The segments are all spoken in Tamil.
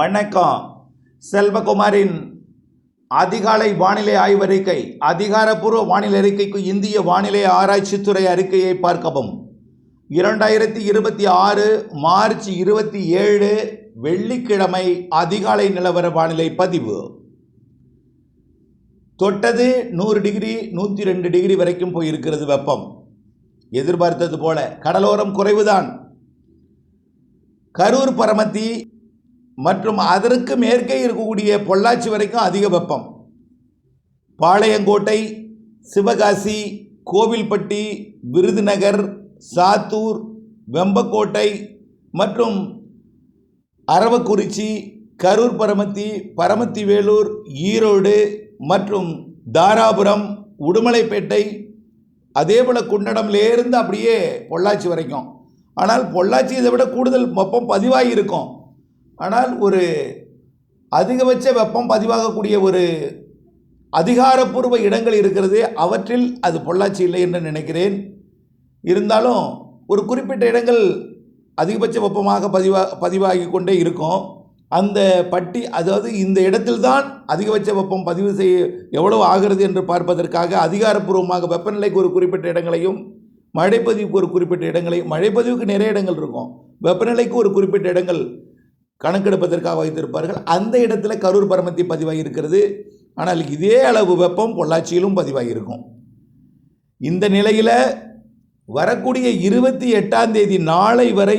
வணக்கம். செல்வகுமாரின் அதிகாலை வானிலை ஆய்வறிக்கை. அதிகாரப்பூர்வ வானிலை அறிக்கைக்கு இந்திய வானிலை ஆராய்ச்சித்துறை அறிக்கையை பார்க்கவும். 2026 மார்ச் 27 வெள்ளிக்கிழமை அதிகாலை நிலவர வானிலை பதிவு. தொட்டது 100 டிகிரி 102 டிகிரி வரைக்கும் போயிருக்கிறது வெப்பம். எதிர்பார்த்தது போல கடலோரம் குறைவுதான். கரூர், பரமத்தி மற்றும் அதற்கு மேற்கே இருக்கக்கூடிய பொள்ளாச்சி வரைக்கும் அதிக வெப்பம். பாளையங்கோட்டை, சிவகாசி, கோவில்பட்டி, விருதுநகர், சாத்தூர், வெம்பக்கோட்டை மற்றும் அரவக்குறிச்சி, கரூர், பரமத்தி, பரமத்தி வேலூர், ஈரோடு மற்றும் தாராபுரம், உடுமலைப்பேட்டை, அதேபோல் குண்டடம்லேருந்து அப்படியே பொள்ளாச்சி வரைக்கும். ஆனால் பொள்ளாச்சி இதை விட கூடுதல் வெப்பம் பதிவாகி இருக்கும். ஆனால் ஒரு அதிகபட்ச வெப்பம் பதிவாகக்கூடிய ஒரு அதிகாரப்பூர்வ இடங்கள் இருக்கிறது. அவற்றில் அது பொள்ளாச்சி இல்லை என்று நினைக்கிறேன். இருந்தாலும் ஒரு குறிப்பிட்ட இடங்கள் அதிகபட்ச வெப்பமாக பதிவாகி கொண்டே இருக்கும். அந்த பட்டி, அதாவது இந்த இடத்தில்தான் அதிகபட்ச வெப்பம் பதிவு செய்ய எவ்வளவு ஆகிறது என்று பார்ப்பதற்காக அதிகாரப்பூர்வமாக வெப்பநிலைக்கு ஒரு குறிப்பிட்ட இடங்களையும், மழைப்பதிவுக்கு ஒரு குறிப்பிட்ட இடங்களையும், மழைப்பதிவுக்கு நிறைய இடங்கள் இருக்கும், வெப்பநிலைக்கு ஒரு குறிப்பிட்ட இடங்கள் கணக்கெடுப்பதற்காக வைத்திருப்பார்கள். அந்த இடத்துல கரூர், பரமத்தி பதிவாகி இருக்கிறது. ஆனால் இதே அளவு வெப்பம் பொள்ளாச்சியிலும் பதிவாகி இருக்கும். இந்த நிலையில் வரக்கூடிய 28ஆம் தேதி நாளை வரை,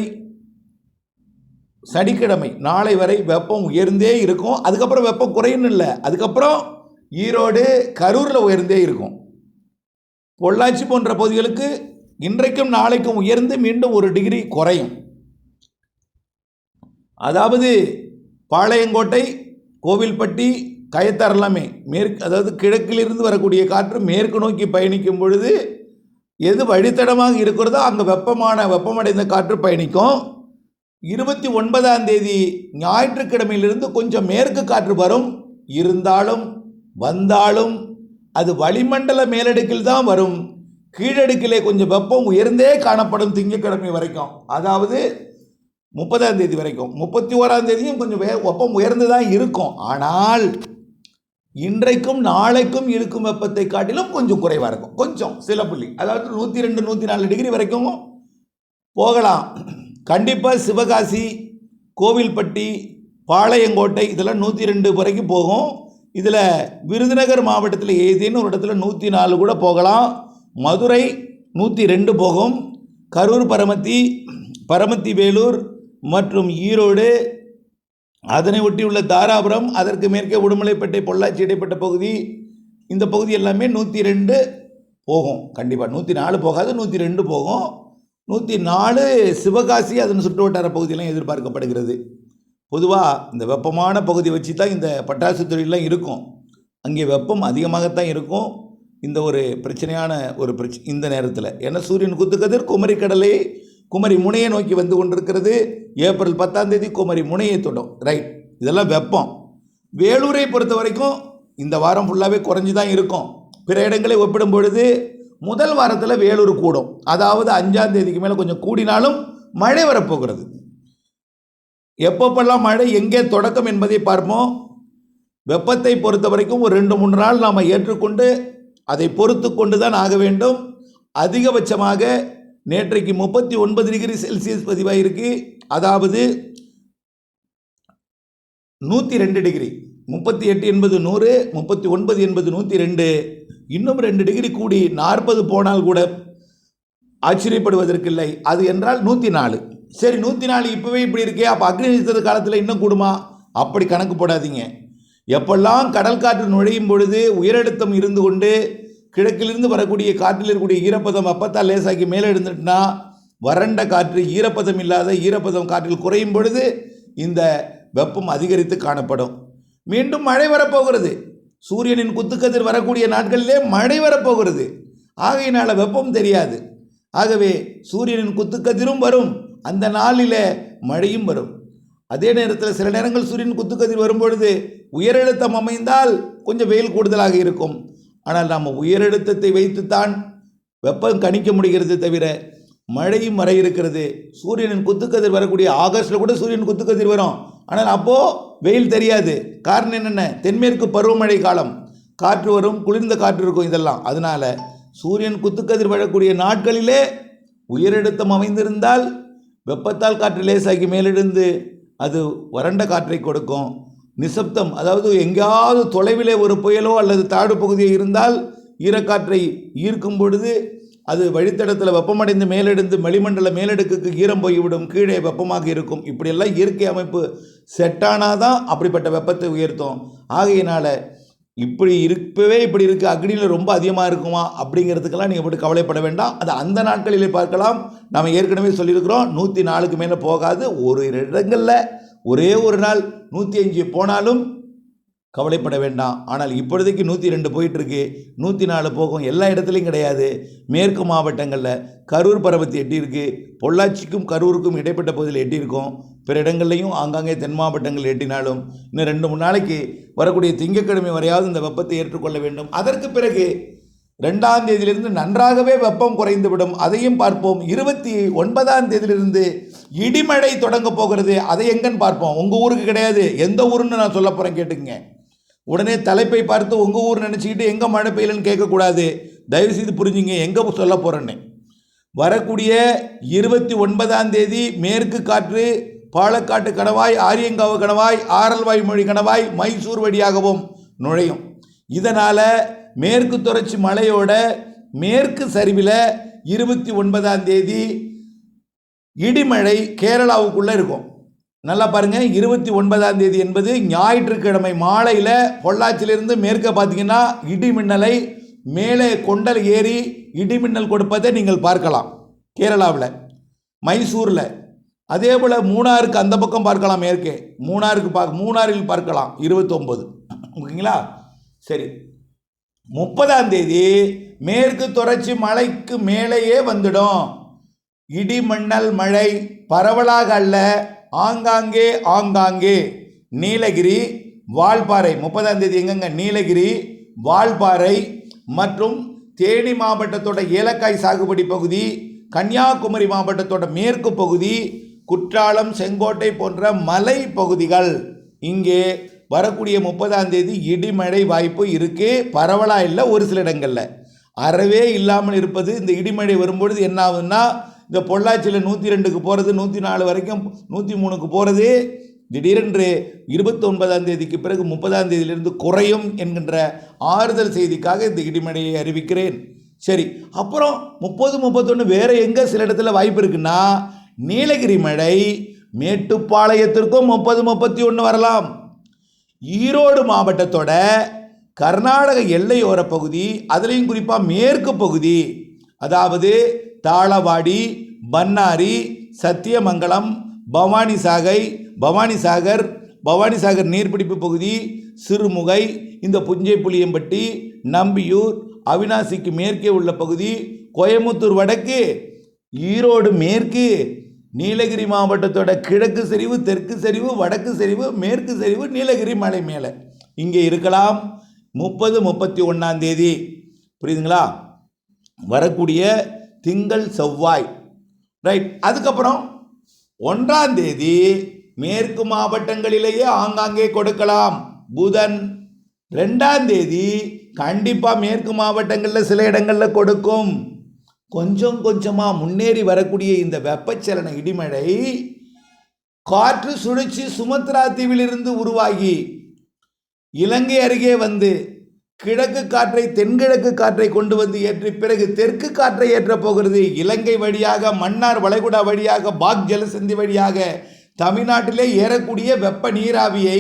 சனிக்கிழமை நாளை வரை வெப்பம் உயர்ந்தே இருக்கும். அதுக்கப்புறம் வெப்பம் குறையும் இல்லை, அதுக்கப்புறம் ஈரோடு, கரூரில் உயர்ந்தே இருக்கும். பொள்ளாச்சி போன்ற பகுதிகளுக்கு இன்றைக்கும் நாளைக்கும் உயர்ந்து மீண்டும் 1 டிகிரி குறையும். அதாவது பாளையங்கோட்டை, கோவில்பட்டி, கயத்தார் எல்லாமே மேற்கு, அதாவது கிழக்கிலிருந்து வரக்கூடிய காற்று மேற்கு நோக்கி பயணிக்கும் பொழுது எது வழித்தடமாக இருக்கிறதோ அங்கே வெப்பமடைந்த காற்று பயணிக்கும். 29ஆம் தேதி ஞாயிற்றுக்கிழமையிலிருந்து கொஞ்சம் மேற்கு காற்று வரும். இருந்தாலும் வந்தாலும் அது வளிமண்டல மேலடுக்கில் தான் வரும். கீழடுக்கிலே கொஞ்சம் வெப்பம் உயர்ந்தே காணப்படும் திங்கட்கிழமை வரைக்கும். அதாவது 30ஆம் தேதி வரைக்கும். 31ஆம் தேதியும் கொஞ்சம் வெப்பம் உயர்ந்து தான் இருக்கும். ஆனால் இன்றைக்கும் நாளைக்கும் இருக்கும் வெப்பத்தை காட்டிலும் கொஞ்சம் குறைவாக இருக்கும். கொஞ்சம் சில புள்ளி, அதாவது 102 104 டிகிரி வரைக்கும் போகலாம். கண்டிப்பாக சிவகாசி, கோவில்பட்டி, பாளையங்கோட்டை இதெல்லாம் 102 வரைக்கும் போகும். இதில் விருதுநகர் மாவட்டத்தில் ஏதேனும் ஒரு இடத்துல 104 கூட போகலாம். மதுரை 102 போகும். கரூர், பரமத்தி வேலூர் மற்றும் ஈரோடு, அதனை ஒட்டியுள்ள தாராபுரம், அதற்கு மேற்கே உடுமலைப்பேட்டை, பொள்ளாச்சி இடைப்பட்ட பகுதி, இந்த பகுதி எல்லாமே 102 போகும். கண்டிப்பாக 104 போகாது, 102 போகும். 104 சிவகாசி, அதன் சுற்று வட்டார பகுதியெல்லாம் எதிர்பார்க்கப்படுகிறது. பொதுவாக இந்த வெப்பமான பகுதி வச்சு தான் இந்த பட்டாசு தொழிலெலாம் இருக்கும். அங்கே வெப்பம் அதிகமாகத்தான் இருக்கும். இந்த ஒரு பிரச்சனையான இந்த நேரத்தில், ஏன்னா சூரியன் குத்துக்கதிர் குமரி முனையை நோக்கி வந்து கொண்டிருக்கிறது. ஏப்ரல் 10ஆம் தேதி குமரி முனையை தொடும். ரைட், இதெல்லாம் வெப்பம். வேலூரை பொறுத்த வரைக்கும் இந்த வாரம் ஃபுல்லாகவே குறைஞ்சி தான் இருக்கும். பிற இடங்களை ஒப்பிடும் பொழுது முதல் வாரத்தில் வேலூர் கூடும். அதாவது 5ஆம் தேதிக்கு மேலே கொஞ்சம் கூடினாலும் மழை வரப்போகிறது. எப்பப்பெல்லாம் மழை எங்கே தொடக்கம் என்பதை பார்ப்போம். வெப்பத்தை பொறுத்த வரைக்கும் ஒரு 2-3 நாள் நாம் ஏற்றுக்கொண்டு அதை பொறுத்து கொண்டு தான் ஆக வேண்டும். அதிகபட்சமாக நேற்றைக்கு 39 டிகிரி செல்சியஸ் பதிவாயிருக்கு. அதாவது 102 டிகிரி. 38 என்பது 100, 39 என்பது 102. இன்னும் 2 டிகிரி கூடி 40 போனால் கூட ஆச்சரியப்படுவதற்கில்லை. அது என்றால் 104. சரி, 104 இப்போவே இப்படி இருக்கே, அப்போ அக்னி நட்சத்திர காலத்தில் இன்னும் கூடுமா? அப்படி கணக்கு போடாதீங்க. எப்பெல்லாம் கடல் காற்று நுழையும் பொழுது உயரழுத்தம் இருந்து கொண்டு கிழக்கிலிருந்து வரக்கூடிய காற்றில் இருக்கக்கூடிய ஈரப்பதம் வெப்பத்தால் லேசாக்கி மேலே எழுந்துட்டுனா, வறண்ட காற்று, ஈரப்பதம் இல்லாத ஈரப்பதம் காற்றில் குறையும் பொழுது இந்த வெப்பம் அதிகரித்து காணப்படும். மீண்டும் மழை வரப்போகிறது. சூரியனின் குத்துக்கதிர் வரக்கூடிய நாட்களிலே மழை வரப்போகிறது. ஆகையினால் வெப்பம் தெரியாது. ஆகவே சூரியனின் குத்துக்கதிரும் வரும், அந்த நாளில் மழையும் வரும். அதே நேரத்தில் சில நேரங்கள் சூரியன் குத்துக்கதிர் வரும்பொழுது உயரழுத்தம் அமைந்தால் கொஞ்சம் வெயில் கூடுதலாக இருக்கும். ஆனால் நாம் உயரழுத்தத்தை வைத்துத்தான் வெப்பம் கணிக்க முடிகிறது தவிர மழையும் வர இருக்கிறது. சூரியனின் குத்துக்கதிர் வரக்கூடிய ஆகஸ்டில் கூட சூரியன் குத்துக்கதிர் வரும். ஆனால் அப்போது வெயில் தெரியாது. காரணம் என்னென்ன, தென்மேற்கு பருவமழை காலம், காற்று வரும், குளிர்ந்த காற்று இருக்கும். இதெல்லாம் அதனால் சூரியன் குத்துக்கதிர் விழக்கூடிய நாட்களிலே உயரழுத்தம் அமைந்திருந்தால் வெப்பத்தால் காற்று லேசாக்கி மேலெழுந்து அது வறண்ட காற்றை கொடுக்கும். நிசப்தம், அதாவது எங்கேயாவது தொலைவிலே ஒரு புயலோ அல்லது தாழ்வு பகுதியோ இருந்தால் ஈரக்காற்றை ஈர்க்கும் பொழுது அது வழித்தடத்தில் வெப்பமடைந்து மேலெடுந்து வளிமண்டல மேலடுக்குக்கு ஈரம் போய்விடும், கீழே வெப்பமாக இருக்கும். இப்படியெல்லாம் இயற்கை அமைப்பு செட்டானாதான் அப்படிப்பட்ட வெப்பத்தை உயர்த்தும். ஆகையினால் இப்படி இப்படி இருக்குது, அக்னியில் ரொம்ப அதிகமாக இருக்குமா அப்படிங்கிறதுக்கெல்லாம் நீங்கள் போட்டு கவலைப்பட வேண்டாம். அது அந்த நாட்களிலே பார்க்கலாம். நாம் ஏற்கனவே சொல்லியிருக்கிறோம், 104க்கு மேலே போகாது. ஒரு இடங்களில் ஒரே ஒரு நாள் 105 போனாலும் கவலைப்பட வேண்டாம். ஆனால் இப்பொழுதைக்கு 102 போயிட்டுருக்கு, 104 போகும். எல்லா இடத்துலையும் கிடையாது. மேற்கு மாவட்டங்களில் கரூர் பரவத்தி எட்டியிருக்கு, பொள்ளாச்சிக்கும் கரூருக்கும் இடைப்பட்ட பகுதியில் எட்டியிருக்கும். பிற இடங்கள்லையும் ஆங்காங்கே தென் மாவட்டங்கள் எட்டினாலும் இன்னும் 2-3 நாளைக்கு வரக்கூடிய திங்கட்கிழமை வரையாவது இந்த வெப்பத்தை ஏற்றுக்கொள்ள வேண்டும். அதற்கு பிறகு 2ஆம் தேதியிலிருந்து நன்றாகவே வெப்பம் குறைந்துவிடும். அதையும் பார்ப்போம். 29ஆம் தேதியிலிருந்து இடிமழை தொடங்க போகிறது. அதை எங்கன்னு பார்ப்போம். உங்கள் ஊருக்கு கிடையாது, எந்த ஊருன்னு நான் சொல்ல போகிறேன், கேட்டுங்க. உடனே தலைப்பை பார்த்து உங்கள் ஊர் நினச்சிக்கிட்டு எங்கே மழை பெய்யலன்னு கேட்கக்கூடாது. தயவுசெய்து புரிஞ்சுங்க எங்கே சொல்ல போகிறேன்னு. வரக்கூடிய 29ஆம் தேதி மேற்கு காற்று பாலக்காட்டு கணவாய், ஆரியங்காவு கணவாய், ஆரல்வாய்மொழி கணவாய், மைசூர் வழியாகவும் நுழையும். இதனால் மேற்கு தொடர்ச்சி மலையோட மேற்கு சரிவில் 29ஆம் தேதி இடிமழை கேரளாவுக்குள்ளே இருக்கும். நல்லா பாருங்கள், 29ஆம் தேதி என்பது ஞாயிற்றுக்கிழமை மாலையில் பொள்ளாச்சியிலிருந்து மேற்க பார்த்தீங்கன்னா இடிமின்னலை மேலே கொண்டல் ஏறி இடிமின்னல் கொடுப்பதை நீங்கள் பார்க்கலாம் கேரளாவில், மைசூரில். அதே போல் மூணாருக்கு அந்த பக்கம் பார்க்கலாம், மேற்கே மூணாறில் பார்க்கலாம் 29. ஓகேங்களா? சரி, 30ஆம் தேதி மேற்கு தொடர்ச்சி மலைக்கு மேலேயே வந்துடும். இடிமண்ணல் மழை பரவலாக அல்ல, ஆங்காங்கே நீலகிரி, வால்பாறை. 30ஆம் தேதி எங்கெங்க? நீலகிரி, வால்பாறை மற்றும் தேனி மாவட்டத்தோட ஏலக்காய் சாகுபடி பகுதி, கன்னியாகுமரி மாவட்டத்தோட மேற்கு பகுதி, குற்றாலம், செங்கோட்டை போன்ற மலை பகுதிகள். இங்கே வரக்கூடிய 30ஆம் தேதி இடிமழை வாய்ப்பு இருக்குது. பரவலாக இல்லை, ஒரு சில இடங்களில். அறவே இல்லாமல் இருப்பது. இந்த இடிமழை வரும்பொழுது என்ன ஆகுதுன்னா, இந்த பொள்ளாச்சியில் 102க்கு போகிறது, 104 வரைக்கும், 103க்கு போகிறது திடீரென்று 29ஆம் தேதிக்கு பிறகு 30ஆம் தேதியிலிருந்து குறையும் என்கின்ற ஆறுதல் செய்திக்காக இந்த இடிமழையை அறிவிக்கிறேன். சரி, அப்புறம் 30, 31 வேறு எங்கே சில இடத்துல வாய்ப்பு இருக்குன்னா, நீலகிரி மழை மேட்டுப்பாளையத்திற்கும் 30, 31 வரலாம். ஈரோடு மாவட்டத்தோட கர்நாடக எல்லையோர பகுதி, அதுலேயும் குறிப்பாக மேற்கு பகுதி, அதாவது தாளவாடி, பன்னாரி, சத்தியமங்கலம், பவானிசாகர் நீர்பிடிப்பு பகுதி, சிறுமுகை, இந்த புஞ்சை புளியம்பட்டி, நம்பியூர், அவினாசிக்கு மேற்கே உள்ள பகுதி, கோயமுத்தூர் வடக்கு, ஈரோடு மேற்கு, நீலகிரி மாவட்டத்தோட கிழக்கு சரிவு, தெற்கு சரிவு, வடக்கு சரிவு, மேற்கு சரிவு, நீலகிரி மலை மேலே இங்கே இருக்கலாம். 30, 31ஆம் தேதி, புரியுதுங்களா? வரக்கூடிய திங்கள், செவ்வாய், ரைட். அதுக்கப்புறம் 1ஆம் தேதி மேற்கு மாவட்டங்களிலேயே ஆங்காங்கே கொடுக்கலாம், புதன். 2ஆம் தேதி கண்டிப்பாக மேற்கு மாவட்டங்களில் சில இடங்களில் கொடுக்கும். கொஞ்சம் கொஞ்சமாக முன்னேறி வரக்கூடிய இந்த வெப்பச்சலன இடிமழை காற்று சுழற்சி சுமத்ரா தீவிலிருந்து உருவாகி இலங்கை அருகே வந்து கிழக்கு காற்றை, தென்கிழக்கு காற்றை கொண்டு வந்து ஏற்றி பிறகு தெற்கு காற்றை ஏற்றப் போகிறது. இலங்கை வழியாக, மன்னார் வளைகுடா வழியாக, பாக் ஜலசந்தி வழியாக தமிழ்நாட்டிலே ஏறக்கூடிய வெப்ப நீராவியை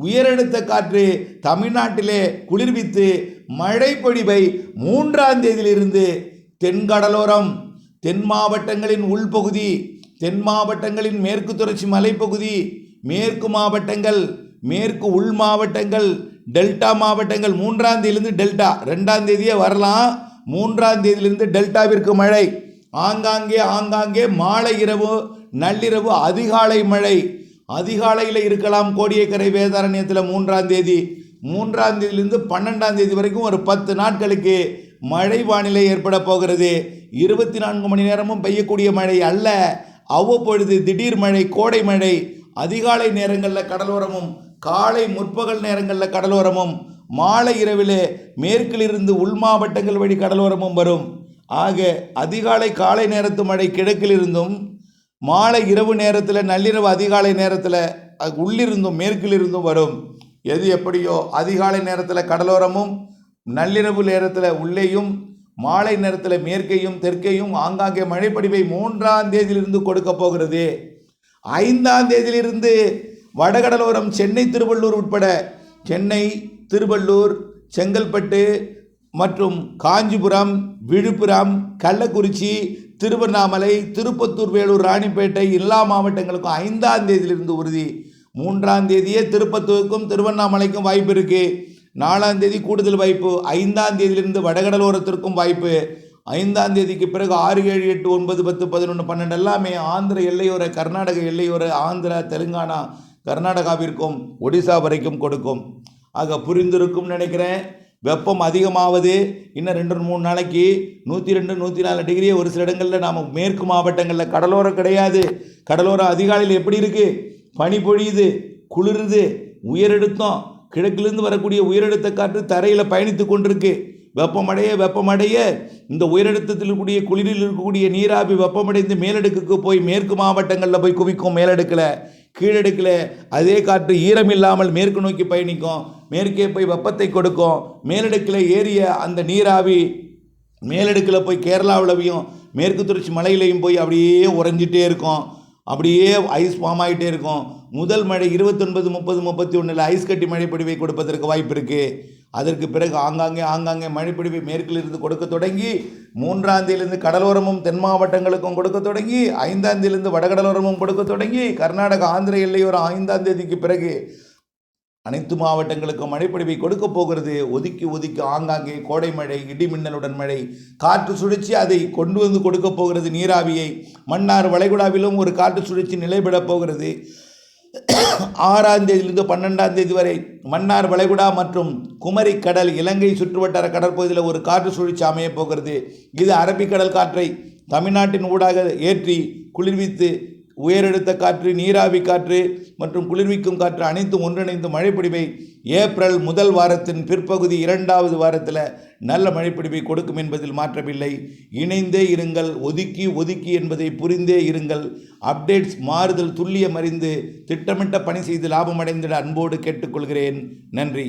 உயரழுத்த காற்று தமிழ்நாட்டிலே குளிர்வித்து மழை பொழிவை 3ஆம் தேதியிலிருந்து தென்கடலோரம், தென் மாவட்டங்களின் உள்பகுதி, தென் மாவட்டங்களின் மேற்கு தொடர்ச்சி மலைப்பகுதி, மேற்கு மாவட்டங்கள், மேற்கு உள் மாவட்டங்கள், டெல்டா மாவட்டங்கள், 3ஆம் தேதியிலிருந்து டெல்டா, 2ஆம் தேதியே வரலாம். 3ஆம் தேதியிலிருந்து டெல்டாவிற்கு மழை. ஆங்காங்கே மாலை இரவு, நள்ளிரவு, அதிகாலை மழை. அதிகாலையில் இருக்கலாம் கோடியக்கரை வேதாரண்யத்தில் 3ஆம் தேதி. 3ஆம் தேதியிலிருந்து 12ஆம் தேதி வரைக்கும் ஒரு 10 நாட்களுக்கு மழை வானிலை ஏற்பட போகிறது. 24 மணி நேரமும் பெய்யக்கூடிய மழை அல்ல, அவ்வப்பொழுது திடீர் மழை, கோடை மழை. அதிகாலை நேரங்களில் கடலோரமும் காலை முற்பகல் நேரங்களில் கடலோரமும், மாலை இரவிலே மேற்கிலிருந்து உள் மாவட்டங்கள் வழி கடலோரமும் வரும். ஆக அதிகாலை காலை நேரத்து மழை கிழக்கிலிருந்தும், மாலை இரவு நேரத்தில் நள்ளிரவு அதிகாலை நேரத்தில் உள்ளிருந்தும் மேற்கிலிருந்தும் வரும். எது எப்படியோ அதிகாலை நேரத்தில் கடலோரமும், நள்ளிரவு நேரத்தில் உள்ளேயும், மாலை நேரத்தில் மேற்கையும் தெற்கையும் ஆங்காங்கே மழைப்பொழிவை 3ஆம் தேதியிலிருந்து கொடுக்க போகிறது. 5ஆம் தேதியிலிருந்து வடகடலோரம் சென்னை திருவள்ளூர் உட்பட சென்னை, திருவள்ளூர், செங்கல்பட்டு மற்றும் காஞ்சிபுரம், விழுப்புரம், கள்ளக்குறிச்சி, திருவண்ணாமலை, திருப்பத்தூர், வேலூர், ராணிப்பேட்டை எல்லா மாவட்டங்களுக்கும் 5ஆம் தேதியிலிருந்து உறுதி. 3ஆம் தேதியே திருப்பத்தூருக்கும் திருவண்ணாமலைக்கும் வாய்ப்பு இருக்குது. 4ஆம் தேதி கூடுதல் வாய்ப்பு. 5ஆம் தேதியிலிருந்து வடகடலோரத்திற்கும் வாய்ப்பு. 5ஆம் தேதிக்கு பிறகு 6, 7, 8, 9, 10, 11, 12 எல்லாமே ஆந்திர எல்லையோர, கர்நாடக எல்லையோர, ஆந்திரா, தெலுங்கானா, கர்நாடகாவிற்கும் ஒடிசா வரைக்கும் கொடுக்கும். ஆக புரிந்திருக்கும் நினைக்கிறேன். வெப்பம் அதிகமாவது இன்னும் 2-3 நாளைக்கு 102, 104 டிகிரி. ஒரு சில இடங்களில் நாம் மேற்கு மாவட்டங்களில் கடலோரம் கிடையாது. கடலோரம் அதிகாலையில் எப்படி இருக்குது? பனி பொழியுது, குளிருது, உயரழுத்தம், கிழக்கிலிருந்து வரக்கூடிய உயரழுத்த காற்று தரையில் பயணித்து கொண்டிருக்கு. வெப்பமடைய இந்த உயரழுத்தத்தில் இருக்கக்கூடிய குளிரில் இருக்கக்கூடிய நீராவி வெப்பமடைந்து மேலடுக்குக்கு போய் மேற்கு மாவட்டங்களில் போய் குவிக்கும். கீழடுக்கில் அதே காற்று ஈரம் இல்லாமல் மேற்கு நோக்கி பயணிக்கும். மேற்கே போய் வெப்பத்தை கொடுக்கும். மேலடுக்கில் ஏறிய அந்த நீராவி மேலடுக்கில் போய் கேரளாவிலையும் மேற்கு தொடர்ச்சி மலையிலையும் போய் அப்படியே உறைஞ்சிட்டே இருக்கும். அப்படியே ஐஸ் ஃபார்ம் ஆகிட்டே இருக்கும். முதல் மழை 29, 30, 31 ஐஸ் கட்டி மழைப்பொழிவை கொடுப்பதற்கு வாய்ப்பு இருக்குது. அதற்கு பிறகு ஆங்காங்கே மழைப்பொழிவை மேற்கிலிருந்து கொடுக்க தொடங்கி 3ஆம் தேதியிலிருந்து கடலோரமும் தென் மாவட்டங்களுக்கும் கொடுக்க தொடங்கி 5ஆம் தேதியிலிருந்து வடகடலோரமும் கொடுக்க தொடங்கி கர்நாடக, ஆந்திர எல்லையோரம் 5ஆம் தேதிக்கு பிறகு அனைத்து மாவட்டங்களுக்கும் மழைப்பொழிவை கொடுக்க போகிறது. ஒதுக்கி ஆங்காங்கே கோடை மழை, இடி மின்னலுடன் மழை, காற்று சுழற்சி அதை கொண்டு வந்து கொடுக்க போகிறது. நீராவியை மன்னார் வளைகுடாவிலும் ஒரு காற்று சுழற்சி நிலைபெறப் போகிறது. 6ஆம் தேதியிலிருந்து 12ஆம் தேதி வரை மன்னார் வளைகுடா மற்றும் குமரி கடல், இலங்கை சுற்றுவட்டார கடற்பகுதியில் ஒரு காற்று சுழற்சி அமையப் போகிறது. இது அரபிக்கடல் காற்றை தமிழ்நாட்டின் ஊடாக ஏற்றி குளிர்வித்து உயரழுத்த காற்று, நீராவி காற்று மற்றும் குளிர்விக்கும் காற்று அனைத்தும் ஒன்றிணைந்து மழைப்பொழிவை ஏப்ரல் முதல் வாரத்தின் பிற்பகுதி 2வது வாரத்தில் நல்ல மழைப்பொழிவை கொடுக்கும் என்பதில் மாற்றமில்லை. இணைந்தே இருங்கள். ஒதுக்கி என்பதை புரிந்தே இருங்கள். அப்டேட்ஸ் மாறுதல் துல்லியம் அறிந்து திட்டமிட்ட பணி செய்து லாபம் அடைந்திட அன்போடு கேட்டுக்கொள்கிறேன். நன்றி.